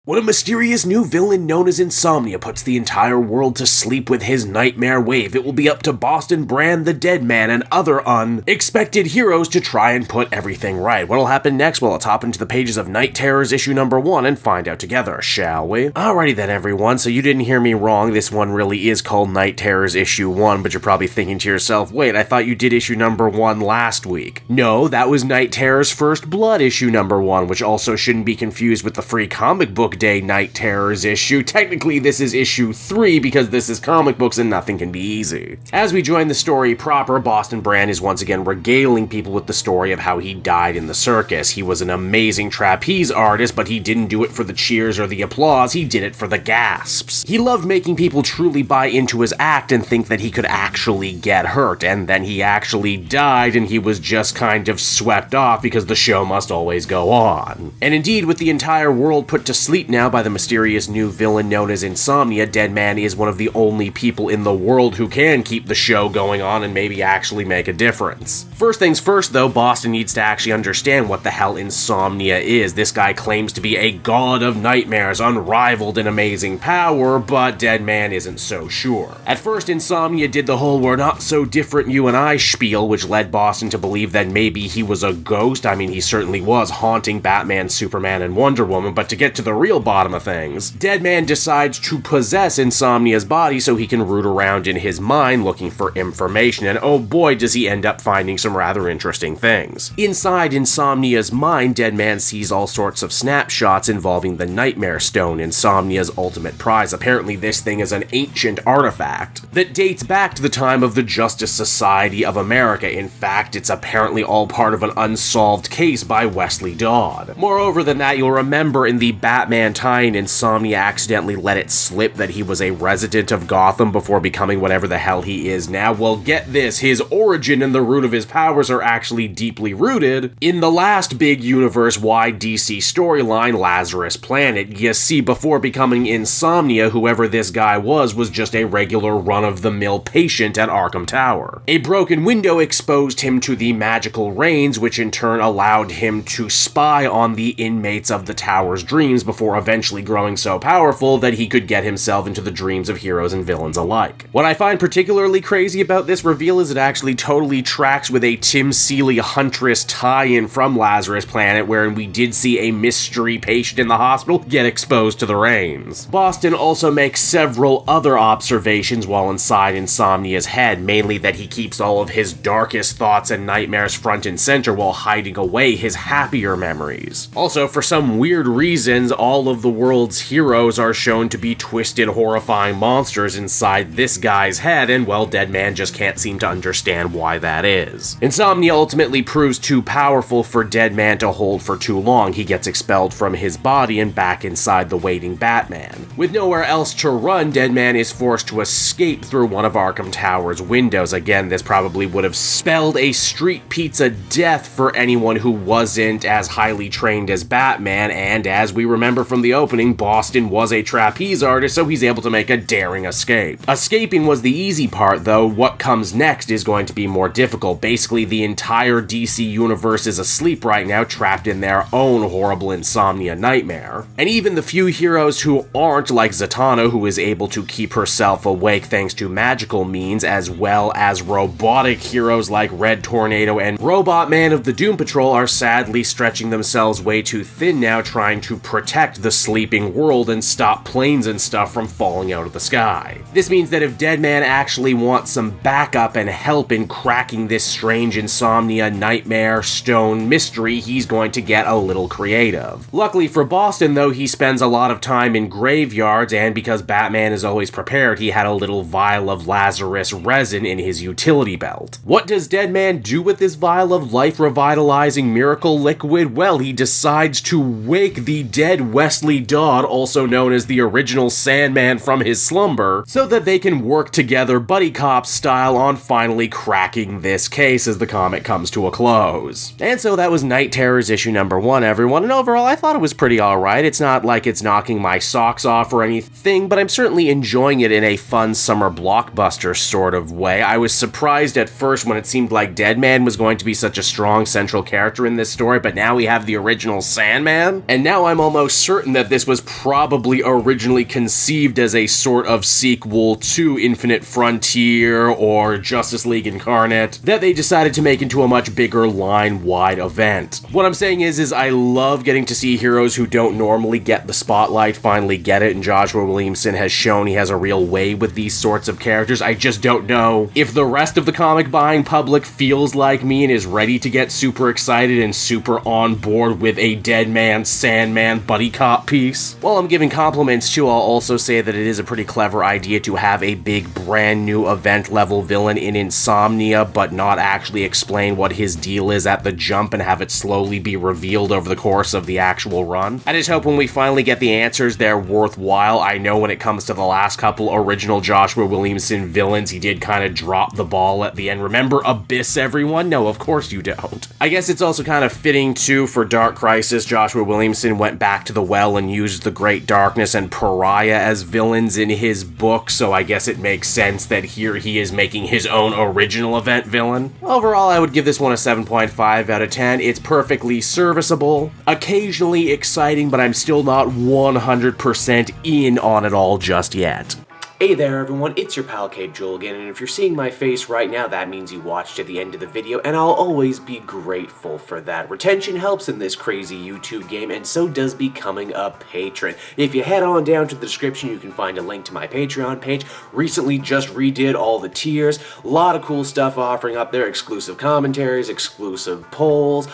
When a mysterious new villain known as Insomnia puts the entire world to sleep with his nightmare wave, it will be up to Boston Brand, the Deadman, and other unexpected heroes to try and put everything right. What'll happen next? Well, let's hop into the pages of Night Terrors issue number 1 and find out together, shall we? Alrighty then, everyone, so you didn't hear me wrong. This one really is called Night Terrors issue 1, but you're probably thinking to yourself, wait, I thought you did issue number 1 last week. No, that was Night Terrors First Blood issue number 1, which also shouldn't be confused with the free comic book day Night Terrors issue. Technically, this is issue 3 because this is comic books and nothing can be easy. As we join the story proper, Boston Brand is once again regaling people with the story of how he died in the circus. He was an amazing trapeze artist, but he didn't do it for the cheers or the applause, he did it for the gasps. He loved making people truly buy into his act and think that he could actually get hurt, and then he actually died and he was just kind of swept off because the show must always go on. And indeed, with the entire world put to sleep now by the mysterious new villain known as Insomnia, Deadman is one of the only people in the world who can keep the show going on and maybe actually make a difference. First things first though, Boston needs to actually understand what the hell Insomnia is. This guy claims to be a god of nightmares, unrivaled in amazing power, but Deadman isn't so sure. At first, Insomnia did the whole "we're not so different, you and I" spiel, which led Boston to believe that maybe he was a ghost. I mean, he certainly was haunting Batman, Superman, and Wonder Woman, but to get to the real bottom of things, Deadman decides to possess Insomnia's body so he can root around in his mind looking for information, and oh boy does he end up finding some rather interesting things. Inside Insomnia's mind, Deadman sees all sorts of snapshots involving the Nightmare Stone, Insomnia's ultimate prize. Apparently this thing is an ancient artifact that dates back to the time of the Justice Society of America. In fact, it's apparently all part of an unsolved case by Wesley Dodd. Moreover than that, you'll remember in the Batman tie-in, Insomnia accidentally let it slip that he was a resident of Gotham before becoming whatever the hell he is now. Well, get this, his origin and the root of his powers are actually deeply rooted in the last big universe-wide DC storyline, Lazarus Planet. You see, before becoming Insomnia, whoever this guy was just a regular run-of-the-mill patient at Arkham Tower. A broken window exposed him to the magical rains, which in turn allowed him to spy on the inmates of the tower's dreams before eventually growing so powerful that he could get himself into the dreams of heroes and villains alike. What I find particularly crazy about this reveal is it actually totally tracks with a Tim Seeley Huntress tie-in from Lazarus Planet, wherein we did see a mystery patient in the hospital get exposed to the rains. Boston also makes several other observations while inside Insomnia's head, mainly that he keeps all of his darkest thoughts and nightmares front and center while hiding away his happier memories. Also, for some weird reasons, all of the world's heroes are shown to be twisted, horrifying monsters inside this guy's head, and well, Deadman just can't seem to understand why that is. Insomnia ultimately proves too powerful for Deadman to hold for too long. He gets expelled from his body and back inside the waiting Batman. With nowhere else to run, Deadman is forced to escape through one of Arkham Tower's windows. Again, this probably would have spelled a street pizza death for anyone who wasn't as highly trained as Batman, and as we remember from the opening, Boston was a trapeze artist, so he's able to make a daring escape. Escaping was the easy part, though. What comes next is going to be more difficult. Basically, the entire DC universe is asleep right now, trapped in their own horrible Insomnia nightmare. And even the few heroes who aren't, like Zatanna, who is able to keep herself awake thanks to magical means, as well as robotic heroes like Red Tornado and Robot Man of the Doom Patrol, are sadly stretching themselves way too thin now, trying to protect the sleeping world and stop planes and stuff from falling out of the sky. This means that if Deadman actually wants some backup and help in cracking this strange Insomnia nightmare stone mystery, he's going to get a little creative. Luckily for Boston, though, he spends a lot of time in graveyards, and because Batman is always prepared, he had a little vial of Lazarus resin in his utility belt. What does Deadman do with this vial of life-revitalizing miracle liquid? Well, he decides to wake the dead Wesley Dodd, also known as the original Sandman, from his slumber, so that they can work together buddy cop style on finally cracking this case as the comic comes to a close. And so that was Night Terrors issue number 1, everyone, and overall I thought it was pretty alright. It's not like it's knocking my socks off or anything, but I'm certainly enjoying it in a fun summer blockbuster sort of way. I was surprised at first when it seemed like Deadman was going to be such a strong central character in this story, but now we have the original Sandman, and now I'm almost certain certain that this was probably originally conceived as a sort of sequel to Infinite Frontier or Justice League Incarnate that they decided to make into a much bigger line-wide event. What I'm saying is I love getting to see heroes who don't normally get the spotlight finally get it, and Joshua Williamson has shown he has a real way with these sorts of characters. I just don't know if the rest of the comic buying public feels like me and is ready to get super excited and super on board with a Deadman, Sandman buddy cop piece. While I'm giving compliments too, I'll also say that it is a pretty clever idea to have a big brand new event level villain in Insomnia, but not actually explain what his deal is at the jump and have it slowly be revealed over the course of the actual run. I just hope when we finally get the answers, they're worthwhile. I know when it comes to the last couple original Joshua Williamson villains, he did kind of drop the ball at the end. Remember Abyss, everyone? No, of course you don't. I guess it's also kind of fitting too for Dark Crisis. Joshua Williamson went back to the well and used the Great Darkness and Pariah as villains in his book, so I guess it makes sense that here he is making his own original event villain. Overall, I would give this one a 7.5 out of 10. It's perfectly serviceable, occasionally exciting, but I'm still not 100% in on it all just yet. Hey there everyone, it's your pal Cape Joel again, and if you're seeing my face right now, that means you watched to the end of the video, and I'll always be grateful for that. Retention helps in this crazy YouTube game, and so does becoming a patron. If you head on down to the description, you can find a link to my Patreon page. Recently just redid all the tiers, a lot of cool stuff offering up there, exclusive commentaries, exclusive polls,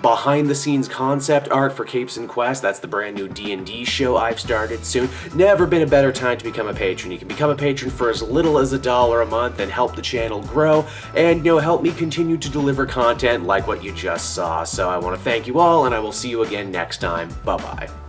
behind the scenes concept art for Capes and Quest. That's the brand new D&D show I've started soon. Never been a better time to become a patron. You can become a patron for as little as $1 a month and help the channel grow and, help me continue to deliver content like what you just saw. So I want to thank you all, and I will see you again next time. Bye-bye.